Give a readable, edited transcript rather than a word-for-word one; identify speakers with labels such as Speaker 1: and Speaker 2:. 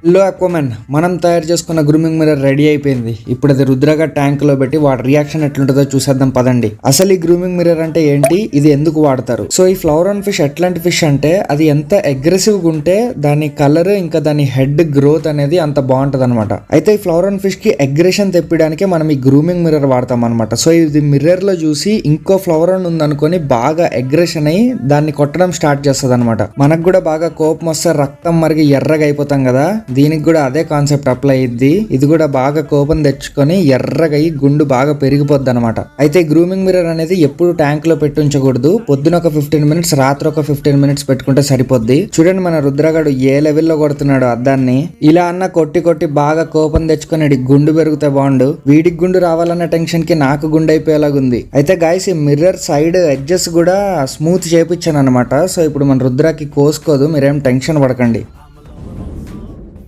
Speaker 1: Hello అక్వామన్, మనం తయారు చేసుకున్న గ్రూమింగ్ మిర్రర్ రెడీ అయిపోయింది. ఇప్పుడు అది రుద్రగా ట్యాంక్ లో పెట్టి వాటి రియాక్షన్ ఎట్లుంటుందో చూసేద్దాం పదండి. అసలు ఈ గ్రూమింగ్ మిర్రర్ అంటే ఏంటి, ఇది ఎందుకు వాడతారు? సో ఈ ఫ్లవర్ ఆన్ ఫిష్ ఎట్లాంటి ఫిష్ అంటే అది ఎంత అగ్రెసివ్ గా ఉంటే దాని కలర్ ఇంకా దాని హెడ్ గ్రోత్ అనేది అంత బాగుంటది అనమాట. అయితే ఈ ఫ్లవర్ ఆన్ ఫిష్ కి అగ్రెషన్ తెప్పడానికి మనం ఈ గ్రూమింగ్ మిర్రర్ వాడతాం అనమాట. సో ఇది మిర్రర్ లో చూసి ఇంకో ఫ్లవర్ ఆన్ ఉందనుకొని బాగా అగ్రెషన్ అయ్యి దాన్ని కొట్టడం స్టార్ట్ చేస్తుంది అనమాట. మనకు కూడా బాగా కోపం వస్తే రక్తం మరిగి ఎర్రగా అయిపోతాం కదా, దీనికి కూడా అదే కాన్సెప్ట్ అప్లై అయ్యిద్ది. ఇది కూడా బాగా కోపం తెచ్చుకొని ఎర్రగా గుండు బాగా పెరిగిపోద్ది అనమాట. అయితే గ్రూమింగ్ మిర్రర్ అనేది ఎప్పుడు ట్యాంక్ లో పెట్టి ఉంచకూడదు. పొద్దున ఒక 15 మినిట్స్, రాత్రి ఒక 15 మినిట్స్ పెట్టుకుంటే సరిపోద్ది. చూడండి మన రుద్రగాడు ఏ లెవెల్లో కొడుతున్నాడు అద్దాన్ని. ఇలా అన్న కొట్టి కొట్టి బాగా కోపం తెచ్చుకొని గుండు పెరిగితే బాగుండు. వీడికి గుండు రావాలన్న టెన్షన్ కి నాకు గుండు అయిపోయేలాగుంది. అయితే గాయస్, ఈ మిర్రర్ సైడ్ ఎడ్జెస్ కూడా స్మూత్ చేపించాను అనమాట. సో ఇప్పుడు మన రుద్రకి కోసుకోదు, మీరేం టెన్షన్ పడకండి.